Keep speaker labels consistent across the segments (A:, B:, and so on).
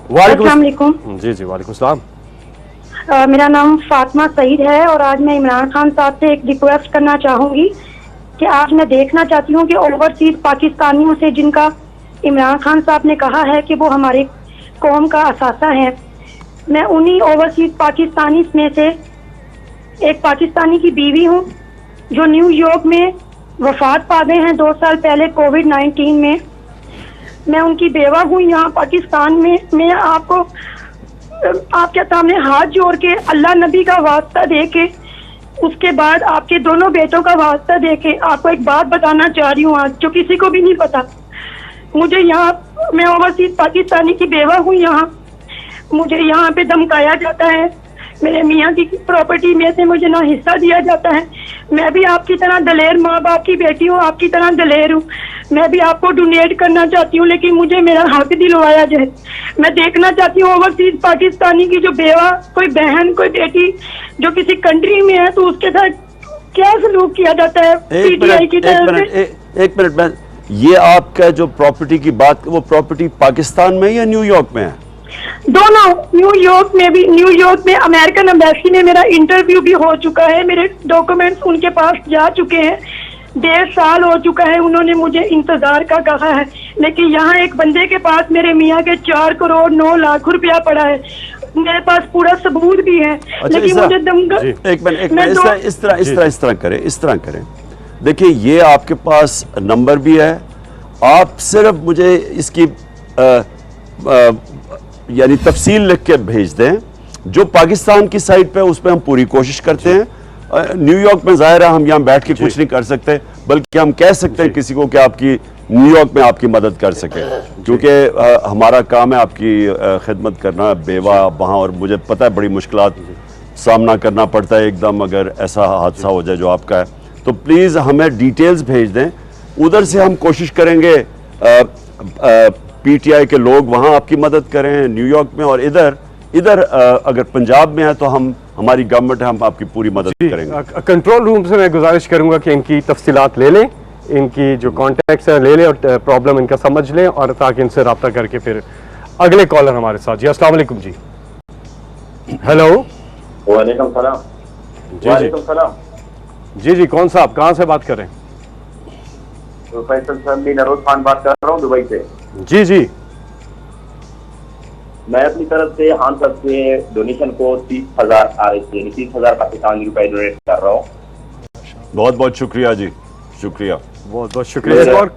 A: वालेकुम।
B: जी जी वालेकुम सलाम।
A: मेरा नाम फातिमा सईद है और आज मैं इमरान खान साहब से एक रिक्वेस्ट करना चाहूँगी कि आज मैं देखना चाहती हूँ कि ओवरसीज पाकिस्तानियों से जिनका इमरान खान साहब ने कहा है कि वो हमारे कौम का असासा है, मैं उन्हीं ओवरसीज पाकिस्तानी में से एक पाकिस्तानी की बीवी हूँ जो न्यूयॉर्क में वफात पा गए हैं 2 साल पहले कोविड-19 में। मैं उनकी बेवा हूँ यहाँ पाकिस्तान में। मैं आपके सामने हाथ जोड़ के अल्लाह नबी का वास्ता दे के, उसके बाद आपके दोनों बेटों का वास्ता दे के आपको एक बात बताना चाह रही हूँ आज, जो किसी को भी नहीं पता। मुझे यहाँ, मैं ओवरसीज पाकिस्तानी की बेवा हूँ यहाँ, मुझे यहाँ पे धमकाया जाता है, मेरे मियाँ की प्रॉपर्टी में से मुझे ना हिस्सा दिया जाता है। मैं भी आपकी तरह दलेर माँ बाप की बेटी हूँ, आपकी तरह दलेर हूँ। मैं भी आपको डोनेट करना चाहती हूँ, लेकिन मुझे मेरा हक दिलवाया जाए। मैं देखना चाहती हूँ ओवरसीज पाकिस्तानी की जो बेवा, कोई बहन, कोई बेटी जो किसी कंट्री में है, तो उसके साथ क्या सलूक किया जाता है पीटीआई की तरफ से।
C: एक मिनट, ये आपका जो प्रॉपर्टी की बात, वो प्रॉपर्टी पाकिस्तान में या न्यूयॉर्क में है?
A: दोनों, न्यूयॉर्क में भी, न्यूयॉर्क में अमेरिकन एम्बेसी में मेरा इंटरव्यू भी हो चुका है, मेरे डॉक्यूमेंट्स उनके पास जा चुके हैं। 1.5 साल हो चुका है, उन्होंने मुझे इंतजार का कहा है, लेकिन यहाँ एक बंदे के पास मेरे मियाँ के 4 करोड़ 9 लाख रुपया पड़ा है। मेरे पास पूरा सबूत भी है।
C: अच्छा,
A: लेकिन मुझे
C: एक मिनट इस तरह करें। देखिए, ये आपके पास नंबर भी है, आप सिर्फ मुझे इसकी यानी तफसील लिख के भेज दें। जो पाकिस्तान की साइड पे, उस पर हम पूरी कोशिश करते हैं। न्यूयॉर्क में जाहिर है हम यहाँ बैठ के कुछ नहीं कर सकते, बल्कि हम कह सकते हैं किसी को कि आपकी न्यूयॉर्क में आपकी मदद कर सके, क्योंकि हमारा काम है आपकी खिदमत करना, बेवा वहाँ। और मुझे पता है बड़ी मुश्किलात सामना करना पड़ता है एकदम, अगर ऐसा हादसा हो जाए जो आपका है। तो प्लीज़ हमें डिटेल्स भेज दें, उधर से हम कोशिश करेंगे पीटीआई के लोग वहाँ आपकी मदद करें न्यूयॉर्क में, और इधर अगर पंजाब में है तो हमारी गवर्नमेंट है, हम आपकी पूरी मदद करेंगे।
B: कंट्रोल रूम से मैं गुजारिश करूंगा कि इनकी तफसीलात ले लें, इनकी जो कॉन्टैक्ट्स हैं ले लें और प्रॉब्लम इनका समझ लें, और ताकि इनसे रब्ता करके फिर अगले कॉलर हमारे साथ। जी अस्सलाम वालेकुम जी। हेलो।
D: वालेकुम सलाम।
B: जी कौन साहब, कहाँ से बात कर रहे हैं?
D: तो फैसल साहब, नरोज खान बात कर रहा हूँ दुबई से।
B: जी
D: मैं अपनी तरफ से खान साहब से डोनेशन को 30,000 यानी 30,000 पाकिस्तानी रुपए डोनेट कर रहा हूँ।
C: बहुत बहुत शुक्रिया जी, शुक्रिया,
B: बहुत बहुत शुक्रिया। और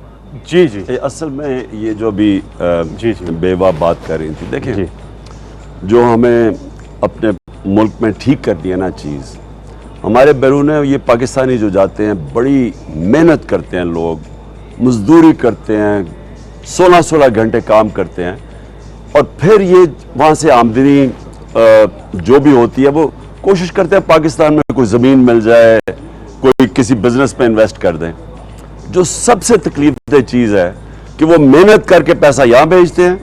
B: जी
C: असल में ये जो अभी
B: जी
C: बेवा बात कर रही थी, देखिए जो हमें अपने मुल्क में ठीक करनी है ना चीज़, हमारे बैरून ये पाकिस्तानी जो जाते हैं बड़ी मेहनत करते हैं, लोग मजदूरी करते हैं, 16-16 घंटे काम करते हैं, और फिर ये वहाँ से आमदनी जो भी होती है वो कोशिश करते हैं पाकिस्तान में कोई ज़मीन मिल जाए, कोई किसी बिजनेस पे इन्वेस्ट कर दें। जो सबसे तकलीफदेह चीज़ है कि वो मेहनत करके पैसा यहाँ भेजते हैं,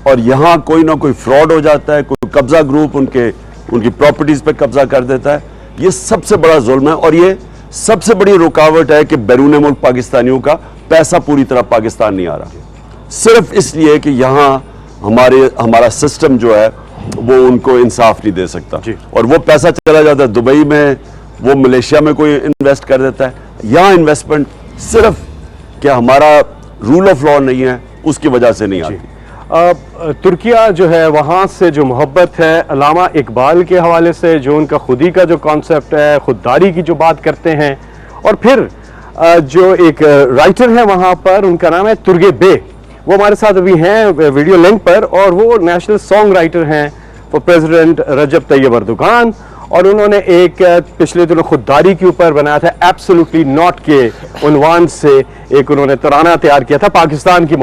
C: और यहाँ कोई ना कोई फ्रॉड हो जाता है, कोई कब्जा ग्रुप उनकी प्रॉपर्टीज़ पे कब्जा कर देता है। ये सबसे बड़ा जुल्म है, और ये सबसे बड़ी रुकावट है कि बैरून मुल्क पाकिस्तानियों का पैसा पूरी तरह पाकिस्तान नहीं आ रहा, सिर्फ इसलिए कि यहाँ हमारा सिस्टम जो है वो उनको इंसाफ नहीं दे सकता, और वो पैसा चला जाता है दुबई में, वो मलेशिया में कोई इन्वेस्ट कर देता है। यहाँ इन्वेस्टमेंट सिर्फ क्या हमारा रूल ऑफ लॉ नहीं है, उसकी वजह से नहीं आती।
B: तुर्किया जो है, वहाँ से जो मोहब्बत है, अल्लामा इकबाल के हवाले से जो उनका खुदी का जो कॉन्सेप्ट है, खुददारी की जो बात करते हैं, और फिर जो एक राइटर है वहाँ पर, उनका नाम है तुर्गे बे, वो हमारे साथ अभी हैं वीडियो लिंक पर, और वो नेशनल सॉन्ग राइटर हैं for president Recep Tayyip Erdogan, और उन्होंने एक पिछले दिनों खुददारी के ऊपर बनाया था एब्सोल्युटली नॉट के उन्वान से, एक उन्होंने तराना तैयार किया था पाकिस्तान की